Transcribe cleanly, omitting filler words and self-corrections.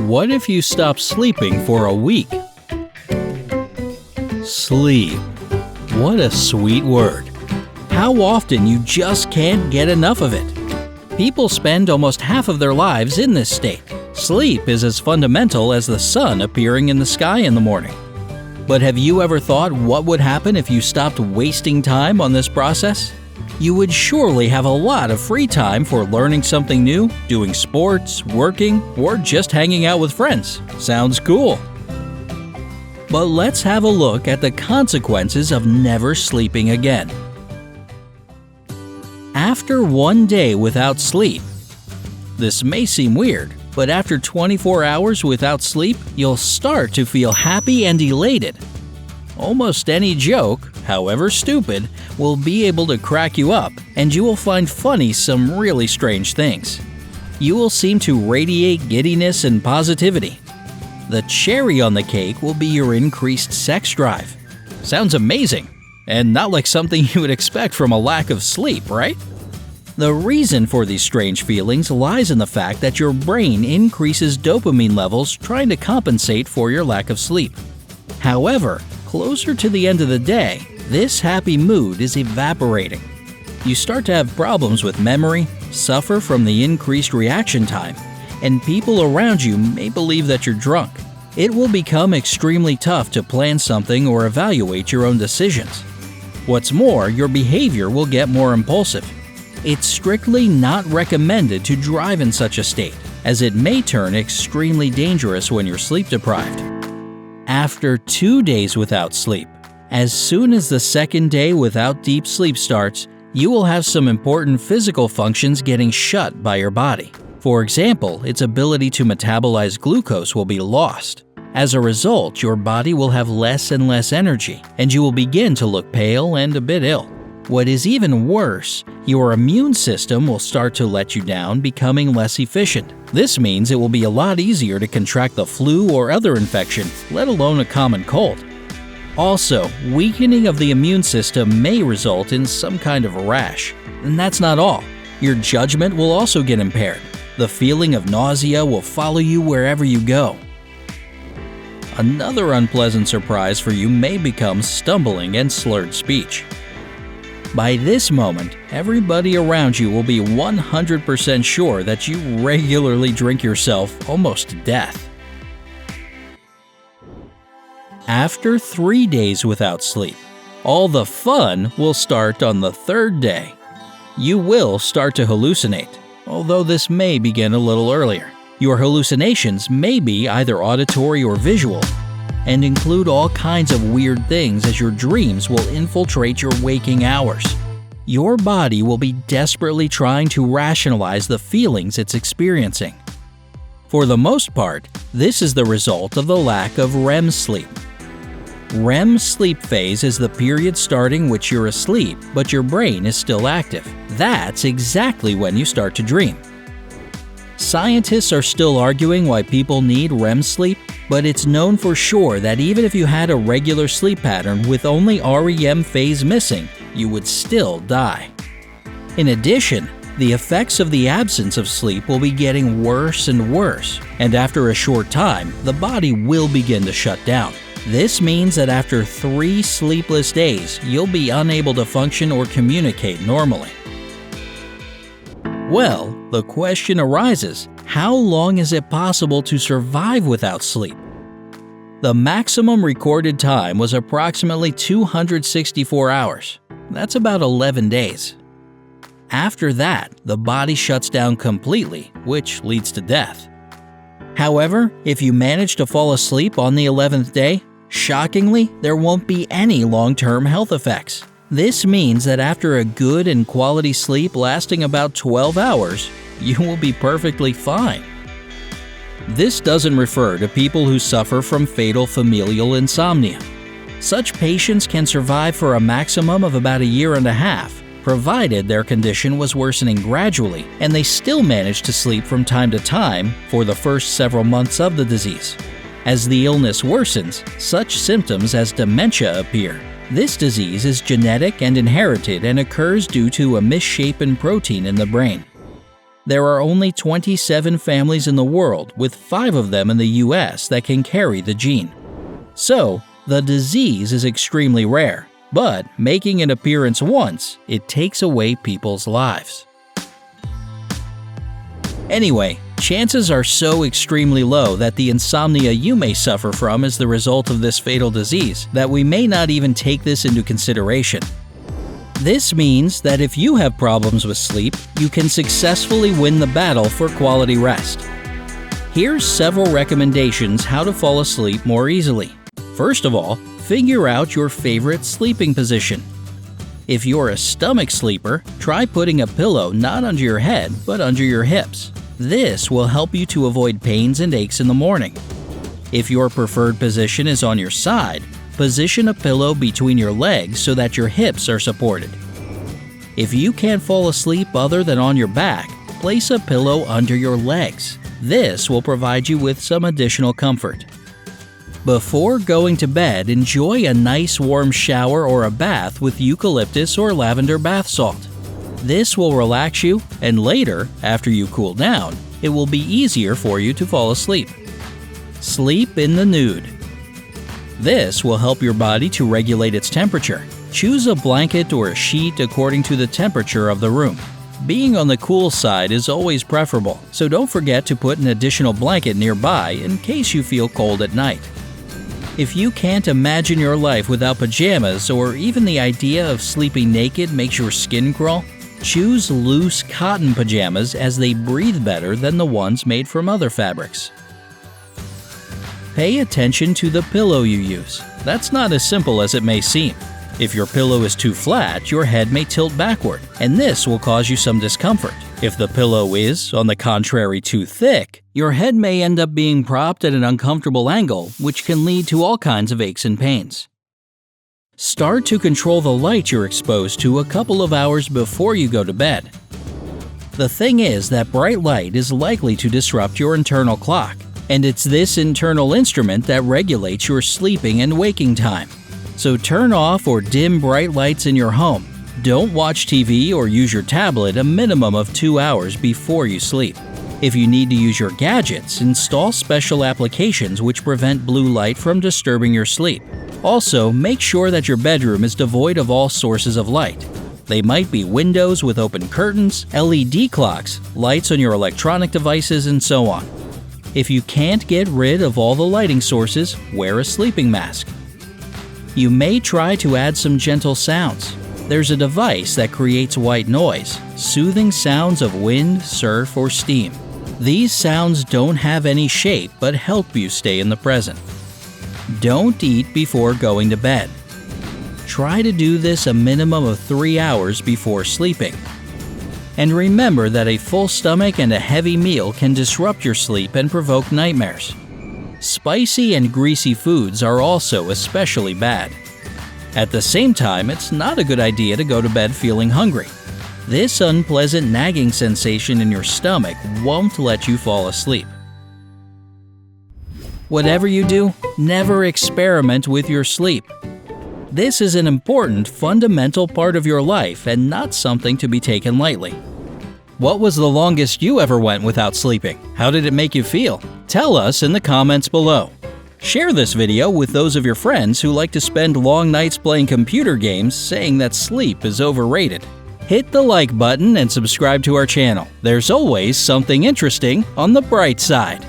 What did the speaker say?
What if you stop sleeping for a week? Sleep. What a sweet word. How often you just can't get enough of it. People spend almost half of their lives in this state. Sleep is as fundamental as the sun appearing in the sky in the morning. But have you ever thought what would happen if you stopped wasting time on this process? You would surely have a lot of free time for learning something new, doing sports, working, or just hanging out with friends. Sounds cool. But let's have a look at the consequences of never sleeping again. After one day without sleep, this may seem weird, but after 24 hours without sleep, you'll start to feel happy and elated. Almost any joke, however stupid, will be able to crack you up, and you will find funny some really strange things. You will seem to radiate giddiness and positivity. The cherry on the cake will be your increased sex drive. Sounds amazing, and not like something you would expect from a lack of sleep, right? The reason for these strange feelings lies in the fact that your brain increases dopamine levels trying to compensate for your lack of sleep. However, closer to the end of the day, this happy mood is evaporating. You start to have problems with memory, suffer from the increased reaction time, and people around you may believe that you're drunk. It will become extremely tough to plan something or evaluate your own decisions. What's more, your behavior will get more impulsive. It's strictly not recommended to drive in such a state, as it may turn extremely dangerous when you're sleep deprived. After 2 days without sleep, as soon as the second day without deep sleep starts, you will have some important physical functions getting shut by your body. For example, its ability to metabolize glucose will be lost. As a result, your body will have less and less energy, and you will begin to look pale and a bit ill. What is even worse, your immune system will start to let you down, becoming less efficient. This means it will be a lot easier to contract the flu or other infection, let alone a common cold. Also, weakening of the immune system may result in some kind of a rash. And that's not all. Your judgment will also get impaired. The feeling of nausea will follow you wherever you go. Another unpleasant surprise for you may become stumbling and slurred speech. By this moment, everybody around you will be 100% sure that you regularly drink yourself almost to death. After 3 days without sleep, all the fun will start on the third day. You will start to hallucinate, although this may begin a little earlier. Your hallucinations may be either auditory or visual, and include all kinds of weird things as your dreams will infiltrate your waking hours. Your body will be desperately trying to rationalize the feelings it's experiencing. For the most part, this is the result of the lack of REM sleep. REM sleep phase is the period starting which you're asleep, but your brain is still active. That's exactly when you start to dream. Scientists are still arguing why people need REM sleep, but it's known for sure that even if you had a regular sleep pattern with only REM phase missing, you would still die. In addition, the effects of the absence of sleep will be getting worse and worse, and after a short time, the body will begin to shut down. This means that after 3 sleepless days, you'll be unable to function or communicate normally. Well, the question arises, how long is it possible to survive without sleep? The maximum recorded time was approximately 264 hours. That's about 11 days. After that, the body shuts down completely, which leads to death. However, if you manage to fall asleep on the 11th day, shockingly, there won't be any long-term health effects. This means that after a good and quality sleep lasting about 12 hours, you will be perfectly fine. This doesn't refer to people who suffer from fatal familial insomnia. Such patients can survive for a maximum of about 1.5 years, provided their condition was worsening gradually and they still manage to sleep from time to time for the first several months of the disease. As the illness worsens, such symptoms as dementia appear. This disease is genetic and inherited and occurs due to a misshapen protein in the brain. There are only 27 families in the world, with 5 of them in the US that can carry the gene. So, the disease is extremely rare, but making an appearance once, it takes away people's lives. Anyway, chances are so extremely low that the insomnia you may suffer from is the result of this fatal disease that we may not even take this into consideration. This means that if you have problems with sleep, you can successfully win the battle for quality rest. Here's several recommendations how to fall asleep more easily. First of all, figure out your favorite sleeping position. If you're a stomach sleeper, try putting a pillow not under your head but under your hips. This will help you to avoid pains and aches in the morning. If your preferred position is on your side, position a pillow between your legs so that your hips are supported. If you can't fall asleep other than on your back, place a pillow under your legs. This will provide you with some additional comfort. Before going to bed, enjoy a nice warm shower or a bath with eucalyptus or lavender bath salt. This will relax you, and later, after you cool down, it will be easier for you to fall asleep. Sleep in the nude. This will help your body to regulate its temperature. Choose a blanket or a sheet according to the temperature of the room. Being on the cool side is always preferable, so don't forget to put an additional blanket nearby in case you feel cold at night. If you can't imagine your life without pajamas, or even the idea of sleeping naked makes your skin crawl, choose loose cotton pajamas as they breathe better than the ones made from other fabrics. Pay attention to the pillow you use. That's not as simple as it may seem. If your pillow is too flat, your head may tilt backward, and this will cause you some discomfort. If the pillow is, on the contrary, too thick, your head may end up being propped at an uncomfortable angle, which can lead to all kinds of aches and pains. Start to control the light you're exposed to a couple of hours before you go to bed. The thing is that bright light is likely to disrupt your internal clock, and it's this internal instrument that regulates your sleeping and waking time. So turn off or dim bright lights in your home. Don't watch TV or use your tablet a minimum of 2 hours before you sleep. If you need to use your gadgets, install special applications which prevent blue light from disturbing your sleep. Also, make sure that your bedroom is devoid of all sources of light. They might be windows with open curtains, LED clocks, lights on your electronic devices, and so on. If you can't get rid of all the lighting sources, wear a sleeping mask. You may try to add some gentle sounds. There's a device that creates white noise, soothing sounds of wind, surf, or steam. These sounds don't have any shape but help you stay in the present. Don't eat before going to bed. Try to do this a minimum of 3 hours before sleeping. And remember that a full stomach and a heavy meal can disrupt your sleep and provoke nightmares. Spicy and greasy foods are also especially bad. At the same time, it's not a good idea to go to bed feeling hungry. This unpleasant nagging sensation in your stomach won't let you fall asleep. Whatever you do, never experiment with your sleep. This is an important, fundamental part of your life and not something to be taken lightly. What was the longest you ever went without sleeping? How did it make you feel? Tell us in the comments below. Share this video with those of your friends who like to spend long nights playing computer games saying that sleep is overrated. Hit the like button and subscribe to our channel. There's always something interesting on the bright side.